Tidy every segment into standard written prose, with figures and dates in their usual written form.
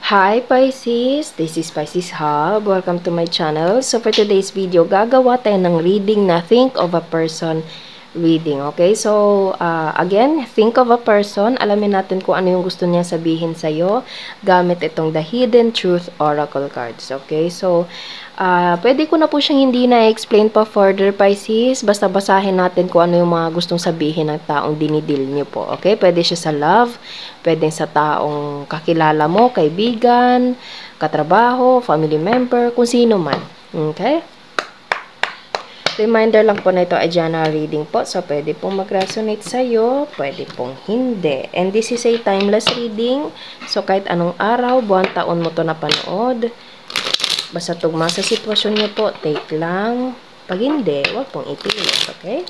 Hi Pisces! This is Pisces Hub. Welcome to my channel. So for today's video, gagawa tayo ng reading na think of a person reading. Okay? So, again, think of a person. Alamin natin kung ano yung gusto niya sabihin sa'yo gamit itong The Hidden Truth Oracle cards. Okay? So, pwede ko na po siyang hindi na-explain pa further, Pisces. Basta basahin natin kung ano yung mga gustong sabihin ng taong dinidil niyo po. Okay? Pwede siya sa love, pwede sa taong kakilala mo, kaibigan, katrabaho, family member, kung sino man. Okay? Reminder lang po na ito ay general reading po. So, pwede pong mag-resonate sa'yo, pwede pong hindi. And this is a timeless reading. So, kahit anong araw, buwan, taon mo to napanood, basta tugma sa sitwasyon niyo po, take lang. Pag hindi, wag pong ipilit. Okay?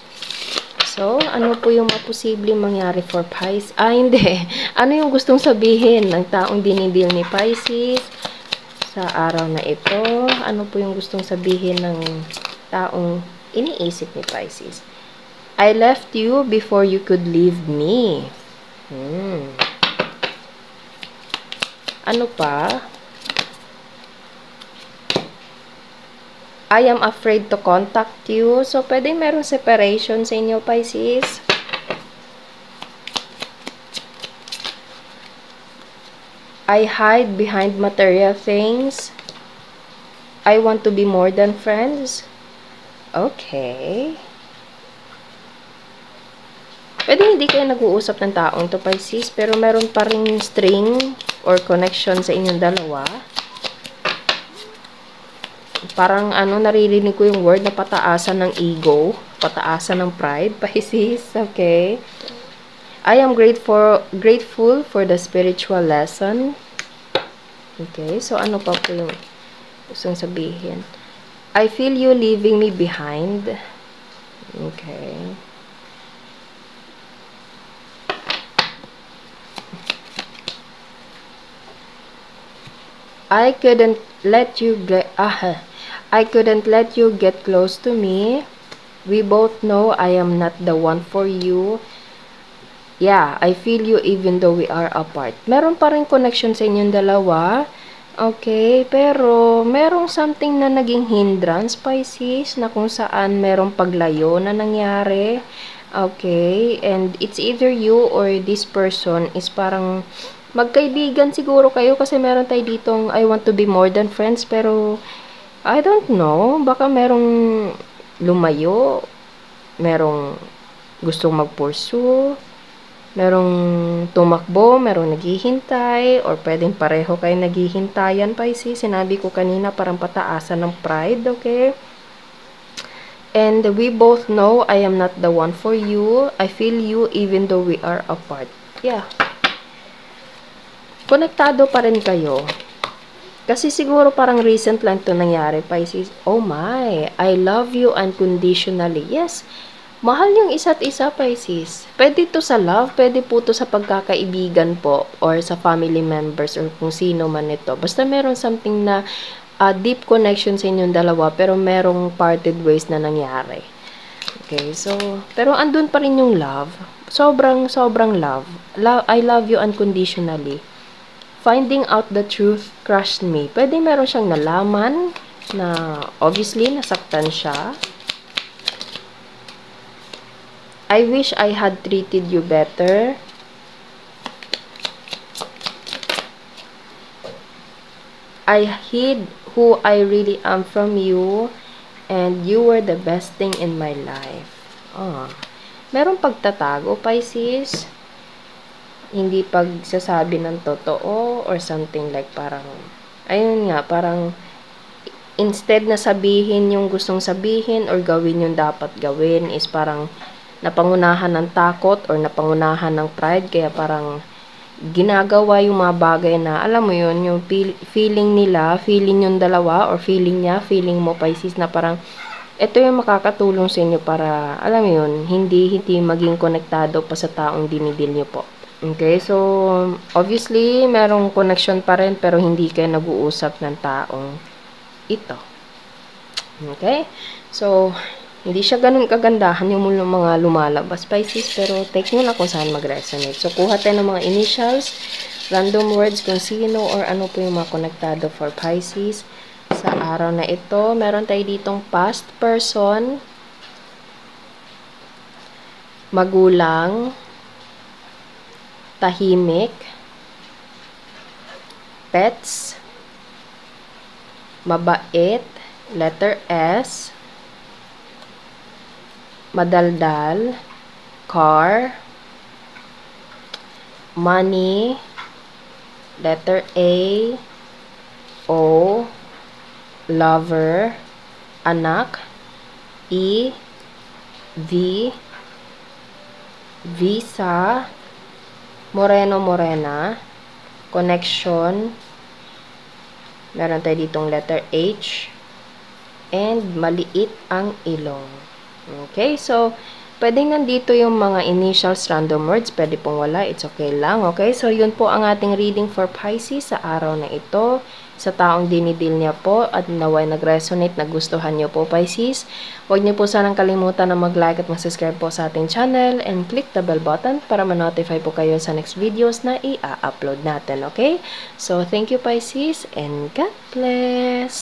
So, ano po yung maposibleng mangyari for Pisces? Hindi. Ano yung gustong sabihin ng taong dinidil ni Pisces sa araw na ito? Ano po yung gustong sabihin ng taong iniisip ni Pisces? I left you before you could leave me. Ano pa? I am afraid to contact you. So, pwedeng merong separation sa inyo, Pisces. I hide behind material things. I want to be more than friends. Okay. Pwede hindi kayo nag-uusap ng taong to, Pisces, pero meron pa ring string or connection sa inyong dalawa. Parang naririnig ko yung word na pataasan ng ego, pataasan ng pride, Pisces. Okay. I am grateful for the spiritual lesson. Okay. So, ano pa po yung gustong sabihin? I feel you leaving me behind. Okay. I couldn't let you get close to me. We both know I am not the one for you. Yeah, I feel you even though we are apart. Meron pa rin connection sa inyong dalawa. Okay, pero merong something na naging hindrance, Pisces, na kung saan merong paglayo na nangyari. Okay, and it's either you or this person is parang magkaibigan siguro kayo kasi meron tayo ditong I want to be more than friends, pero I don't know, baka merong lumayo, merong gustong mag-pursue, merong tumakbo, merong naghihintay, or pwedeng pareho kayo naghihintayan, Pisces. Sinabi ko kanina, parang pataasan ng pride, okay? And we both know I am not the one for you. I feel you even though we are apart. Yeah. Konektado pa rin kayo. Kasi siguro parang recent lang ito nangyari, Pisces. Oh my, I love you unconditionally. Yes, mahal yung isa't isa, Pisces. Pwede ito sa love, pwede po ito sa pagkakaibigan po, or sa family members, or kung sino man ito. Basta meron something na deep connection sa inyong dalawa, pero merong parted ways na nangyari. Okay, so, pero andun pa rin yung love. Sobrang love. I love you unconditionally. Finding out the truth crushed me. Pwede meron siyang nalaman na obviously nasaktan siya. I wish I had treated you better. I hid who I really am from you, and you were the best thing in my life. Merong pagtatago, Pisces. Hindi pagsasabi ng totoo or something like parang, ayun nga, parang instead na sabihin yung gustong sabihin or gawin yung dapat gawin is parang napangunahan ng takot or napangunahan ng pride, kaya parang ginagawa yung mga bagay na, alam mo yun, yung feeling nila, feeling yung dalawa, or feeling niya, feeling mo, Pisces, na parang ito yung makakatulong sa inyo para, alam mo yun, hindi maging konektado pa sa taong dinidil niyo po. Okay, so obviously merong connection pa rin pero hindi kayo nag-uusap ng taong ito. Okay, so hindi siya ganun kagandahan yung mga lumalabas, Pisces, pero take nyo na kung saan mag-resonate. So kuha tayo ng mga initials, random words kung sino or ano po yung mga konektado for Pisces sa araw na ito. Meron tayo ditong past person, magulang, tahimik, pets, mabait, letter S, madaldal, car, money, letter A, O, lover, anak, E, V, visa, moreno-morena, connection, meron tayo ditong letter H, and maliit ang ilong. Okay, so, pwedeng nandito yung mga initials, random words, pwede pong wala, it's okay lang, okay? So, yun po ang ating reading for Pisces sa araw na ito, sa taong dinidil niya po, at naway nag-resonate, nagustuhan niyo po, Pisces. Huwag niyo po sanang kalimutan na mag-like at mag-subscribe po sa ating channel, and click the bell button para ma-notify po kayo sa next videos na i-upload natin, okay? So, thank you, Pisces, and God bless!